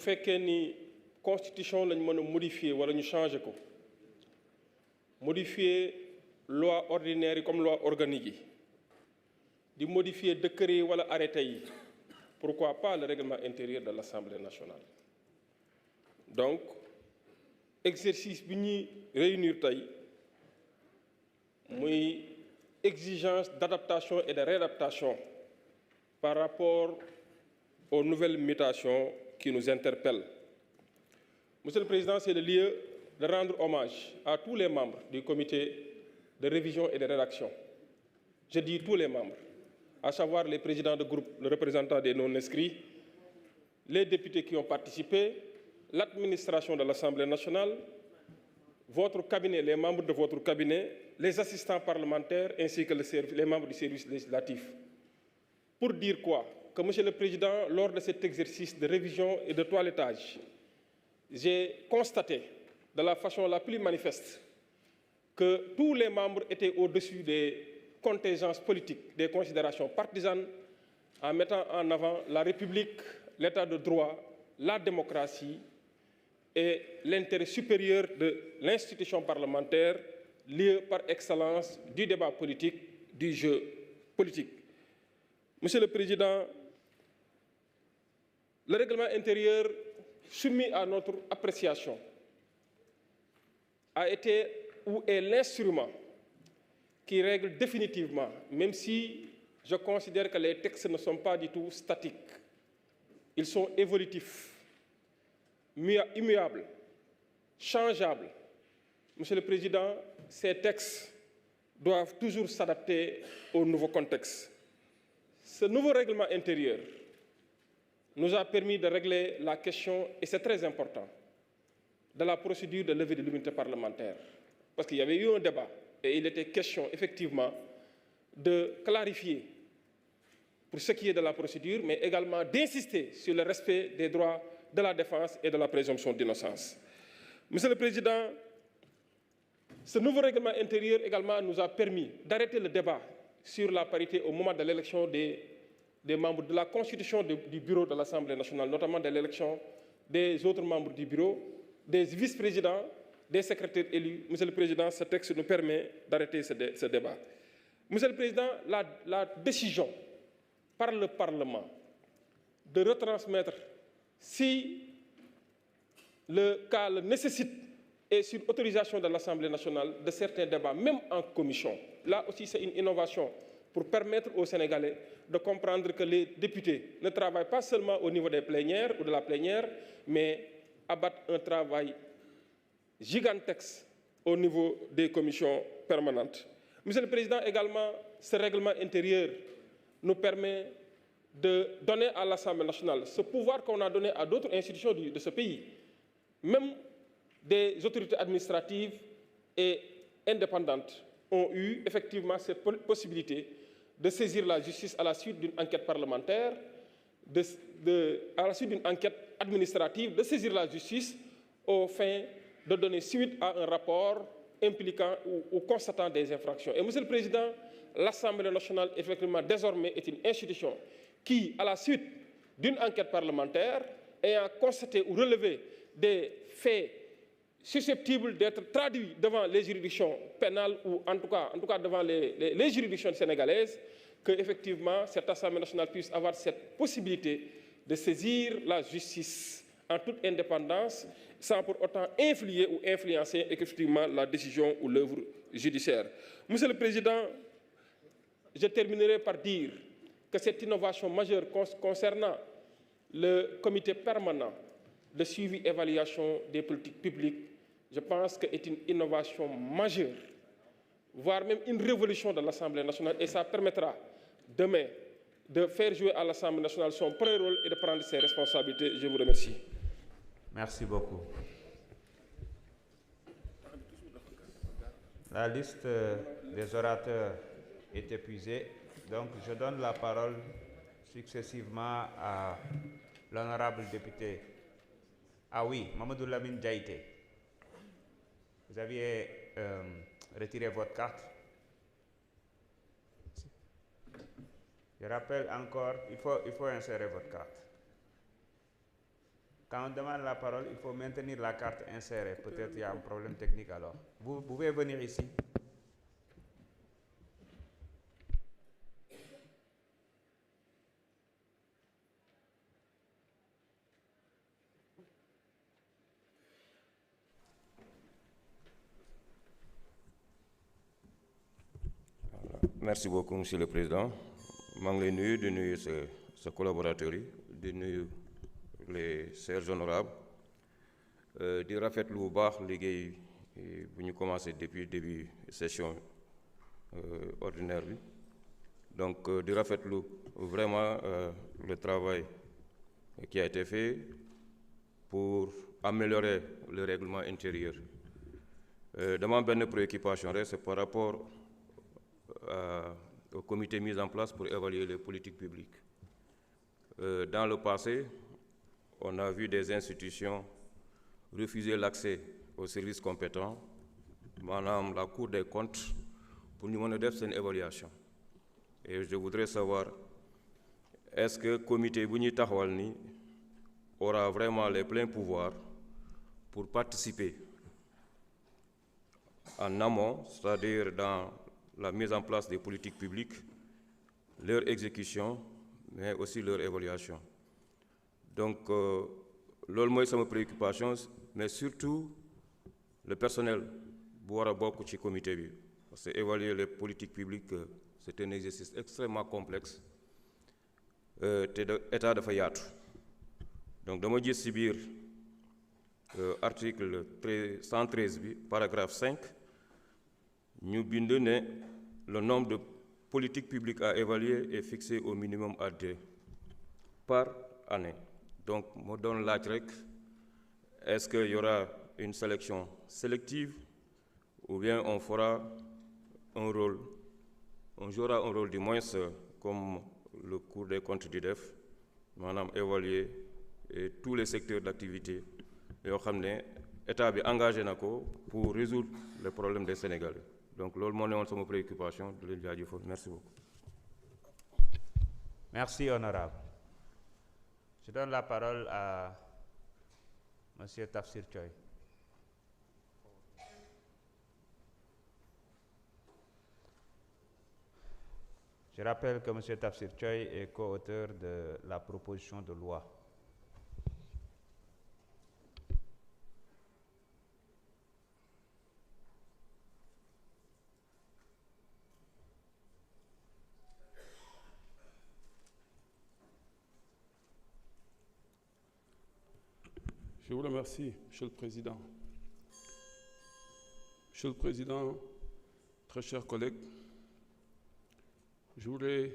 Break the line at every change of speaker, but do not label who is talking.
fekkee ni constitution lañ mën a modifier wala ñu changer ko modifier loi ordinaire yi comme loi organique yi di modifier décret yi wala arrêté yi pourquoi pas le règlement intérieur de l'Assemblée nationale. Donc exercice bi ñuy réunir tey muy exigence d'adaptation et de réadaptation par rapport aux nouvelles mutations qui nous interpellent. Monsieur le Président, c'est le lieu de rendre hommage à tous les membres du comité de révision et de rédaction. Je dis tous les membres, à savoir les présidents de groupe, le représentant des non-inscrits, les députés qui ont participé, l'administration de l'Assemblée nationale, votre cabinet, les membres de votre cabinet, les assistants parlementaires ainsi que les membres du service législatif. Pour dire quoi? Que, Monsieur le Président, lors de cet exercice de révision et de toilettage, j'ai constaté de la façon la plus manifeste que tous les membres étaient au-dessus des contingences politiques, des considérations partisanes, en mettant en avant la République, l'état de droit, la démocratie et l'intérêt supérieur de l'institution parlementaire, lieu par excellence du débat politique, du jeu politique. Monsieur le Président, le règlement intérieur soumis à notre appréciation a été ou est l'instrument qui règle définitivement, même si je considère que les textes ne sont pas du tout statiques, ils sont évolutifs, immuables, changeables. Monsieur le Président, ces textes doivent toujours s'adapter au nouveau contexte. Ce nouveau règlement intérieur nous a permis de régler la question, et c'est très important, de la procédure de levée de l'immunité parlementaire. Parce qu'il y avait eu un débat, et il était question, effectivement, de clarifier pour ce qui est de la procédure, mais également d'insister sur le respect des droits de la défense et de la présomption d'innocence. Monsieur le Président, ce nouveau règlement intérieur également nous a permis d'arrêter le débat sur la parité au moment de l'élection des membres de la constitution du bureau de l'Assemblée nationale, notamment de l'élection des autres membres du bureau, des vice-présidents, des secrétaires élus. Monsieur le Président, ce texte nous permet d'arrêter ce débat. Monsieur le Président, la décision par le Parlement de retransmettre, si le cas le nécessite, et sur autorisation de l'Assemblée nationale, de certains débats, même en commission. Là aussi, c'est une innovation pour permettre aux Sénégalais de comprendre que les députés ne travaillent pas seulement au niveau des plénières ou de la plénière, mais abattent un travail gigantesque au niveau des commissions permanentes. Monsieur le Président, également, ce règlement intérieur nous permet de donner à l'Assemblée nationale ce pouvoir qu'on a donné à d'autres institutions de ce pays, même des autorités administratives et indépendantes ont eu effectivement cette possibilité de saisir la justice à la suite d'une enquête parlementaire, à la suite d'une enquête administrative, de saisir la justice au fin de donner suite à un rapport impliquant ou constatant des infractions. Et Monsieur le Président, l'Assemblée nationale, effectivement, désormais est une institution qui, à la suite d'une enquête parlementaire, ayant constaté ou relevé des faits susceptibles d'être traduits devant les juridictions pénales ou en tout cas devant les juridictions sénégalaises, que effectivement cette Assemblée nationale puisse avoir cette possibilité de saisir la justice en toute indépendance, sans pour autant influer ou influencer effectivement la décision ou l'œuvre judiciaire. Monsieur le Président, je terminerai par dire que cette innovation majeure concernant le comité permanent de suivi et évaluation des politiques publiques, je pense qu'est une innovation majeure, voire même une révolution de l'Assemblée nationale, et ça permettra demain de faire jouer à l'Assemblée nationale son premier rôle et de prendre ses responsabilités. Je vous remercie.
Merci beaucoup. La liste des orateurs est épuisée, donc je donne la parole successivement à l'honorable député. Ah oui, Mamadou Lamine Diaïté. Vous aviez retiré votre carte. Je rappelle encore, il faut insérer votre carte. Quand on demande la parole, il faut maintenir la carte insérée. Peut-être il y a un problème technique alors. Vous pouvez venir ici.
Merci beaucoup, Monsieur le Président. maa ngi lay nuyu di nuyu sa collaborateurs yi di nuyu les chers honorables di rafetlu bu baax liggéey bu ñu commencé depuis début session ordinaire bi donc di rafetlu vraiment le travail qui a été fait pour améliorer le règlement intérieur. Dama am benn préoccupation rek, c'est par rapport au comité mis en place pour évaluer les politiques publiques. Dans le passé, on a vu des institutions refuser l'accès aux services compétents, maanaam la Cour des comptes, pour ñu mën a def seen évaluation. Et je voudrais savoir, est-ce que comité bu ñuy taxawal ni aura vraiment les pleins pouvoirs pour participer en amont, c'est-à-dire dans la mise en place des politiques publiques, leur exécution, mais aussi leur évaluation. Donc, loolu mooy sama préoccupation, mais surtout le personnel bu war a bokk ci comité bi, parce que évaluer les politiques publiques, c'est un exercice extrêmement complexe te état dafa yaatu. Donc dama gis ci biir article 113 bi paragraphe 5 ñu bind ne le nombre de politiques publiques à évaluer est fixé au minimum à 2 par année. Donc ma doon laaj rek, est-ce qu'il y aura une sélection sélective ou bien on jouera un rôle du moins comme le Cour des comptes di def, maanaam évaluer tous les secteurs d'activité yoo xam ne état bi engagé na ko pour résoudre les problèmes des Sénégalais. Donc loolu moo newoon sama préoccupation, di leen jaajëfal. Merci beaucoup.
Merci, honorable. Je donne la parole à Monsieur Tafsir Thioye. Je rappelle que Monsieur Tafsir Thioye est co-auteur de la proposition de loi.
Je vous remercie, Monsieur le Président. Monsieur le Président, très chers collègues, je voudrais